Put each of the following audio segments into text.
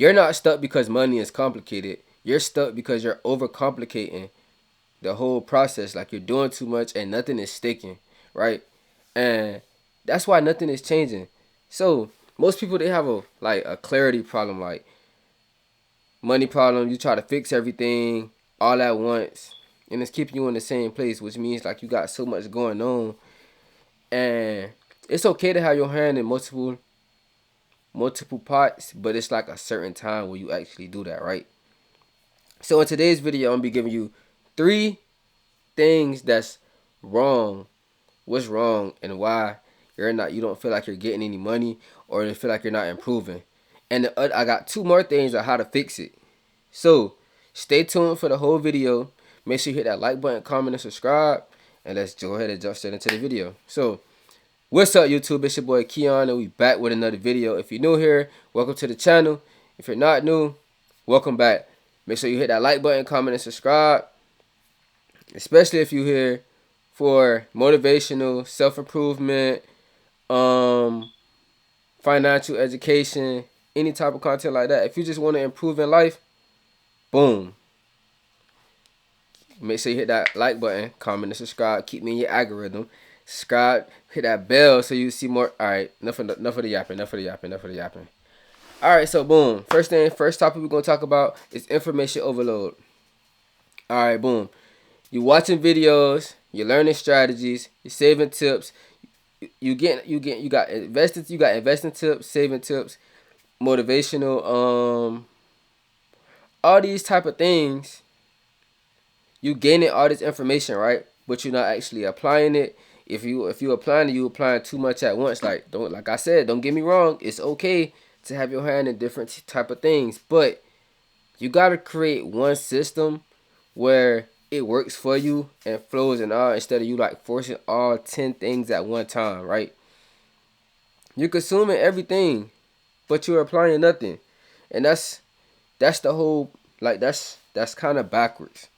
You're not stuck because money is complicated. You're stuck because you're overcomplicating the whole process. Like you're doing too much and nothing is sticking, right? And that's why nothing is changing. So most people, they have a clarity problem, like money problem. You try to fix everything all at once, and it's keeping you in the same place, which means like you got so much going on. And it's okay to have your hand in multiple pots, but it's like a certain time where you actually do that, right? So in today's video, I'm gonna be giving you three things that's wrong, what's wrong, and why you don't feel like you're getting any money, or you feel like you're not improving. And I got two more things on how to fix it. So stay tuned for the whole video. Make sure you hit that like button, comment, and subscribe. And let's go ahead and jump straight into the video. So what's up, YouTube? It's your boy Keon, and we back with another video. If you're new here, welcome to the channel. If you're not new, welcome back. Make sure you hit that like button, comment, and subscribe. Especially if you're here for motivational, self-improvement, financial education, any type of content like that. If you just want to improve in life, boom. Make sure you hit that like button, comment, and subscribe. Keep me in your algorithm. Subscribe, hit that bell so you see more. Alright, enough of the yapping. Alright, so boom. First topic we're going to talk about is information overload. Alright, boom. You're watching videos, you're learning strategies, you're saving tips. You got investing tips, saving tips, motivational, all these type of things. You gaining all this information, right? But you're not actually applying it. If you applying it, you applying too much at once. Like I said, don't get me wrong. It's okay to have your hand in different type of things, but you gotta create one system where it works for you and flows and all, instead of you like forcing all 10 things at one time, right? You're consuming everything, but you're applying nothing, and that's the whole, like that's kind of backwards.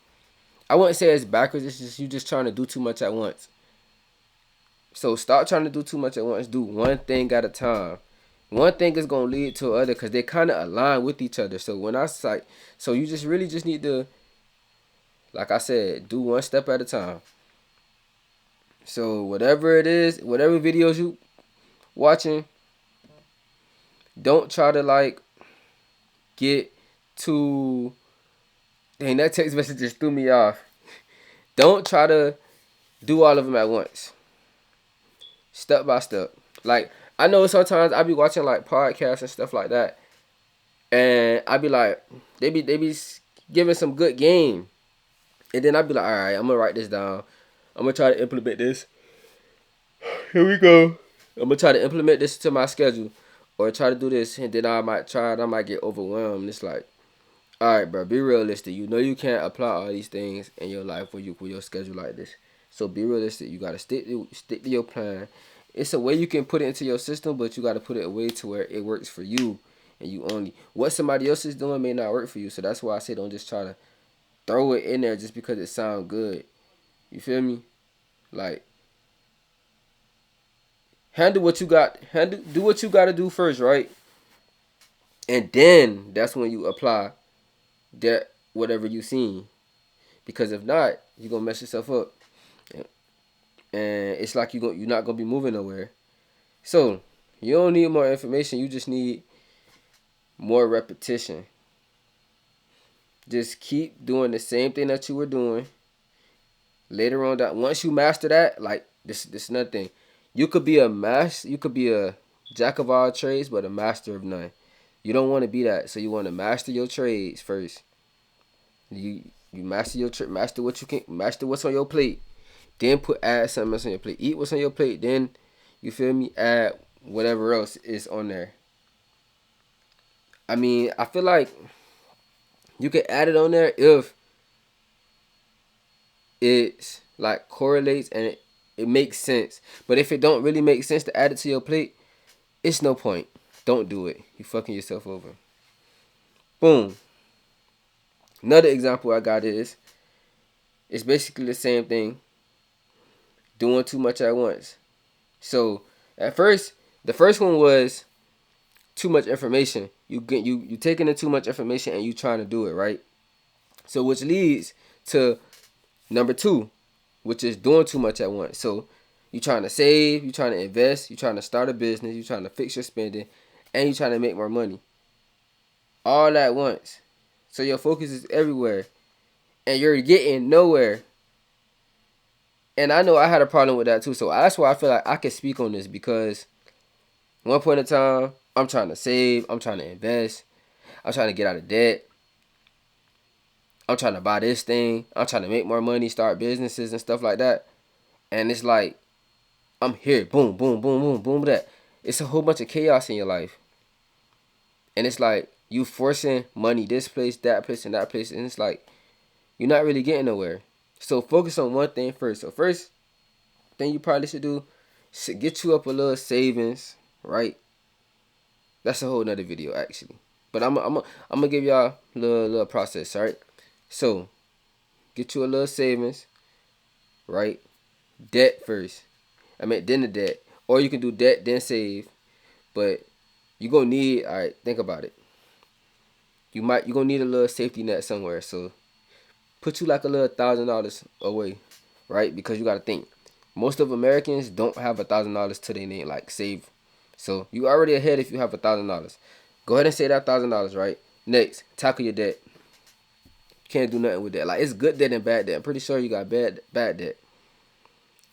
I wouldn't say it's backwards. It's just you just trying to do too much at once. So stop trying to do too much at once. Do one thing at a time. One thing is gonna lead to other because they kind of align with each other. So when I say, so you just really just need to, like I said, do one step at a time. So whatever it is, whatever videos you watching, don't try to like get too. Dang, that text message just threw me off. Don't try to do all of them at once. Step by step. Like I know sometimes I be watching like podcasts and stuff like that, and I be like, they be giving some good game, and then I be like, all right, I'm gonna write this down. I'm gonna try to implement this. Here we go. I'm gonna try to implement this to my schedule, or try to do this, and then I might try it. I might get overwhelmed. It's like, all right, bro, be realistic. You know you can't apply all these things in your life with your schedule like this. So be realistic. You gotta stick to your plan. It's a way you can put it into your system, but you gotta put it away to where it works for you, and you only what somebody else is doing may not work for you. So that's why I say don't just try to throw it in there just because it sounds good. You feel me? Like handle what you got. Do what you gotta do first, right? And then that's when you apply that whatever you seen. Because if not, you're gonna mess yourself up, and it's like you're not gonna be moving nowhere. So you don't need more information. You just need more repetition. Just keep doing the same thing that you were doing. Later on, that once you master that, like this another thing. You could be a master. You could be a jack of all trades, but a master of none. You don't want to be that. So you want to master your trades first. You master master what you can, master what's on your plate. Then add something else on your plate. Eat what's on your plate. Then you feel me? Add whatever else is on there. I mean, I feel like you can add it on there if it's like correlates and it makes sense. But if it don't really make sense to add it to your plate, it's no point. Don't do it. You fucking yourself over. Boom. Another example I got is it's basically the same thing. Doing too much at once. So at first, the first one was too much information. you taking in too much information and you trying to do it, right? So which leads to number two, which is doing too much at once. So you trying to save, you trying to invest, you trying to start a business, you trying to fix your spending, and you trying to make more money all at once. So your focus is everywhere, and you're getting nowhere. And I know I had a problem with that too. So that's why I feel like I can speak on this, because one point in time, I'm trying to save, I'm trying to invest, I'm trying to get out of debt, I'm trying to buy this thing, I'm trying to make more money, start businesses and stuff like that. And it's like, I'm here, boom, boom, boom, boom, boom, that. It's a whole bunch of chaos in your life. And it's like, you forcing money this place, that place, and that place. And it's like, you're not really getting nowhere. So focus on one thing first. So first thing you probably should do is get you up a little savings, right? That's a whole nother video actually. But I'm gonna give y'all a little process, right? So get you a little savings, right? Debt first. Then the debt. Or you can do debt, then save. But you're gonna need, alright, think about it. You're gonna need a little safety net somewhere. So put you like a little $1,000 away, right? Because you gotta think. Most of Americans don't have $1,000 to their name, like save. So you already ahead if you have $1,000. Go ahead and save that $1,000, right? Next, tackle your debt. Can't do nothing with that. Like, it's good debt and bad debt. I'm pretty sure you got bad debt,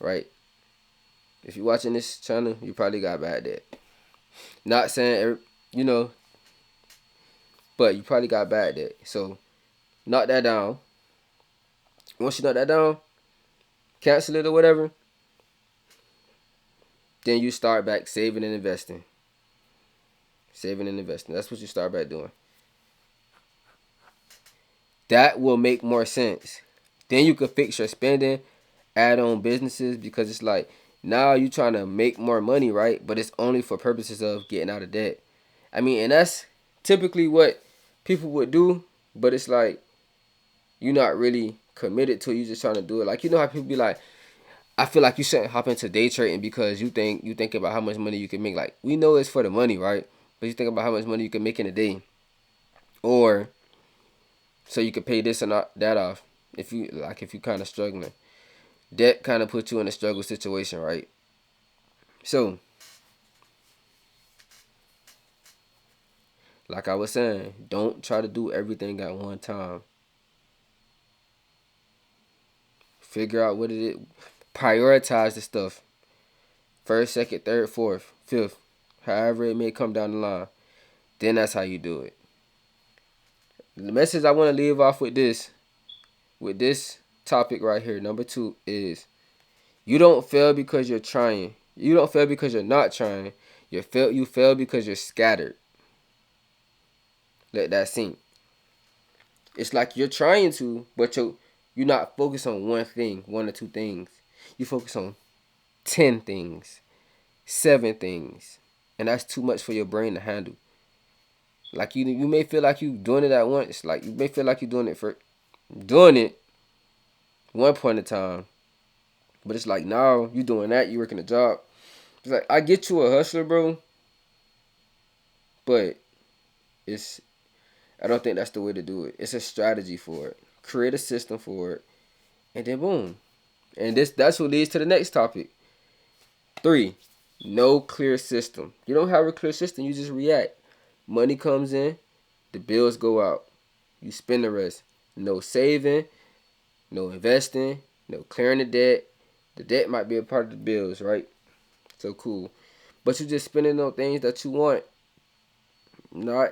right? If you're watching this channel, you probably got bad debt. Not saying, but you probably got bad debt. So knock that down. Once you knock that down, cancel it or whatever, then you start back saving and investing. Saving and investing. That's what you start back doing. That will make more sense. Then you could fix your spending, add on businesses, because it's like, now you trying to make more money, right? But it's only for purposes of getting out of debt. And that's typically what people would do, but it's like, you're not really committed to it. You just trying to do it. Like, you know how people be like, I feel like you shouldn't hop into day trading because you think about how much money you can make. Like, we know it's for the money, right? But you think about how much money you can make in a day, or so you can pay this and that off. If you kind of struggling, debt kind of puts you in a struggle situation, right? So, like I was saying, don't try to do everything at one time. Figure out what it is. Prioritize the stuff. First, second, third, fourth, fifth. However it may come down the line. Then that's how you do it. The message I want to leave off with this topic right here, number 2, is you don't fail because you're trying. You don't fail because you're not trying. You fail because you're scattered. Let that sink. It's like you're trying to, but you're not focused on one thing, one or two things. You focus on 10 things, 7 things, and that's too much for your brain to handle. Like, you may feel like you doing it at once. Like, you may feel like you're doing it one point in time, but it's like, now you doing that, you working a job. It's like, I get you a hustler, bro, but I don't think that's the way to do it. It's a strategy for it. Create a system for it, and then boom. And that's what leads to the next topic. 3, no clear system. You don't have a clear system, you just react. Money comes in, the bills go out. You spend the rest. No saving, no investing, no clearing the debt. The debt might be a part of the bills, right? So cool. But you're just spending on things that you want, not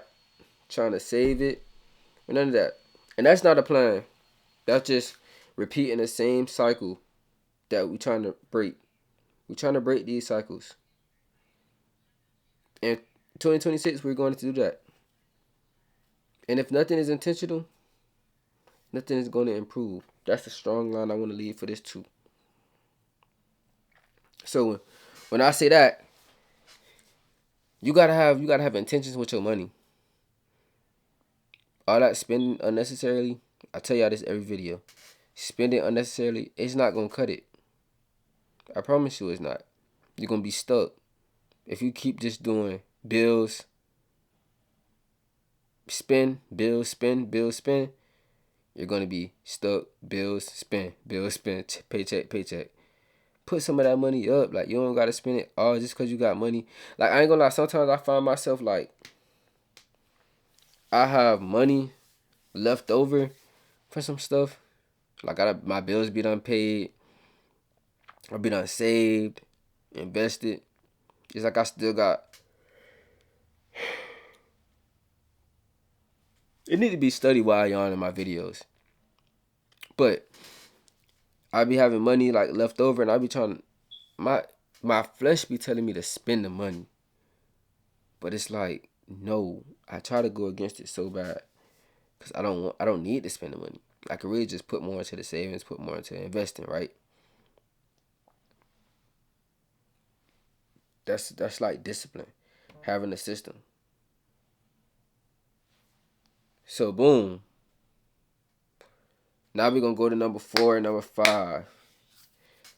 trying to save it, none of that. And that's not a plan. That's just repeating the same cycle that we're trying to break. We're trying to break these cycles. And 2026, we're going to do that. And if nothing is intentional, nothing is going to improve. That's a strong line I want to leave for this too. So when I say that, you gotta have intentions with your money. All that spending unnecessarily, I tell y'all this every video. Spending unnecessarily, it's not gonna cut it. I promise you it's not. You're gonna be stuck if you keep just doing bills, spend, bills, spend, bills, spend, you're gonna be stuck. Bills, spend, paycheck, paycheck. Put some of that money up. Like, you don't gotta spend it all just cause you got money. Like, I ain't gonna lie, sometimes I find myself like I have money left over for some stuff. Like, my bills be done paid, or be done saved, invested. It's like I still got. It need to be studied while you're on in my videos. But I be having money like left over, and I be trying. My my flesh be telling me to spend the money, but it's like, no. I try to go against it so bad because I don't need to spend the money. I could really just put more into the savings, put more into investing, right? That's like discipline, having a system. So boom. Now we're gonna go to number 4 and number 5.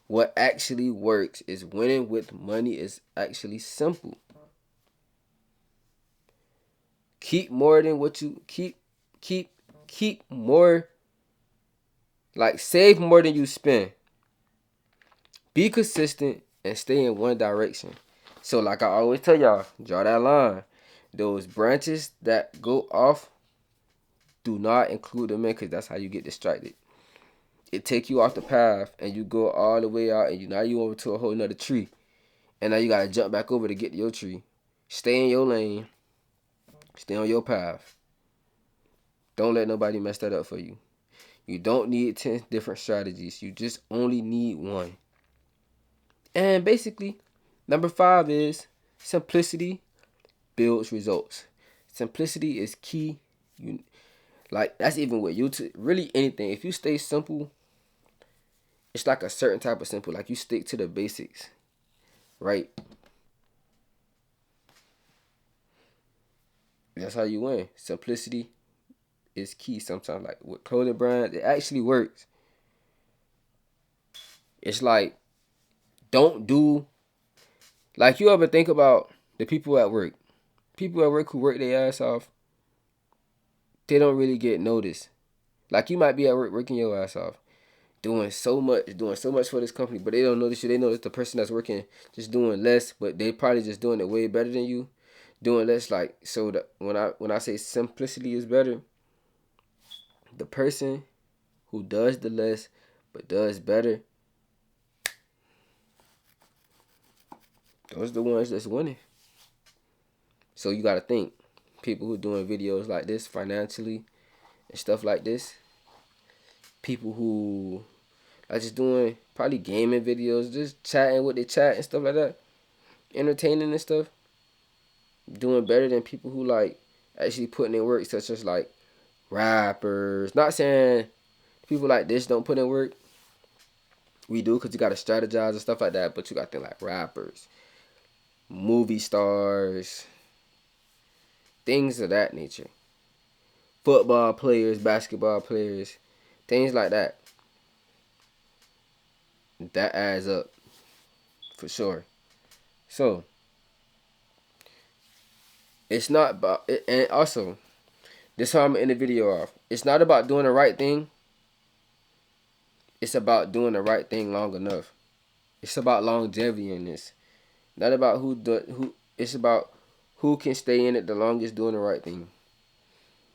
What actually works is winning with money is actually simple. Keep more than what you keep keep more, like save more than you spend. Be consistent and stay in one direction. So like I always tell y'all, draw that line. Those branches that go off, do not include them in, because that's how you get distracted. It take you off the path and you go all the way out, and now you over to a whole nother tree. And now you gotta jump back over to get to your tree. Stay in your lane. Stay on your path. Don't let nobody mess that up for you. You don't need 10 different strategies. You just only need one. And basically, number 5 is simplicity builds results. Simplicity is key. Like, that's even with YouTube. Really anything. If you stay simple, it's like a certain type of simple. Like, you stick to the basics, right? That's how you win. Simplicity is key sometimes. Like with clothing brands, it actually works. It's like, don't do, like, you ever think about the people at work. People at work who work their ass off, they don't really get noticed. Like, you might be at work working your ass off, doing so much for this company, but they don't notice you. They notice the person that's working just doing less, but they probably just doing it way better than you. Doing less, like, so that when I say simplicity is better, the person who does the less but does better, those are the ones that's winning. So you gotta think, people who doing videos like this financially and stuff like this, people who are just doing probably gaming videos, just chatting with their chat and stuff like that, entertaining and stuff, doing better than people who like actually putting in work, such as like rappers. Not saying people like this don't put in work. We do, because you gotta strategize and stuff like that, but you gotta think like rappers, movie stars, things of that nature. Football players, basketball players, things like that. That adds up for sure. So it's not about it, and also this how I'm gonna end the video off. It's not about doing the right thing. It's about doing the right thing long enough. It's about longevity in this. Not about who. It's about who can stay in it the longest doing the right thing.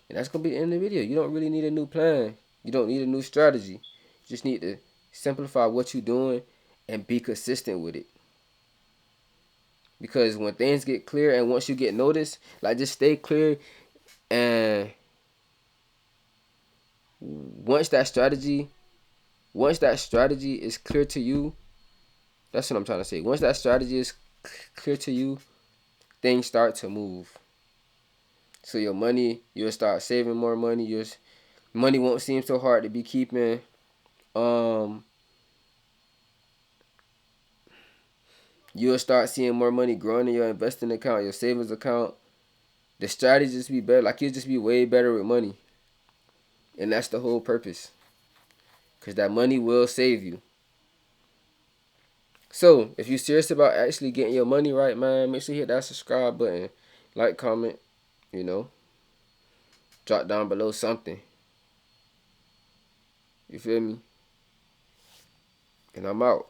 And that's gonna be the end of the video. You don't really need a new plan. You don't need a new strategy. You just need to simplify what you're doing and be consistent with it. Because when things get clear and once you get noticed, like, just stay clear, and once that strategy is clear to you, that's what I'm trying to say. Once that strategy is clear to you, things start to move. So your money, you'll start saving more money. Your money won't seem so hard to be keeping. You'll start seeing more money growing in your investing account, your savings account. The strategy just be better. Like, you'll just be way better with money. And that's the whole purpose. Because that money will save you. So, if you're serious about actually getting your money right, man, make sure you hit that subscribe button. Like, comment, you know. Drop down below something. You feel me? And I'm out.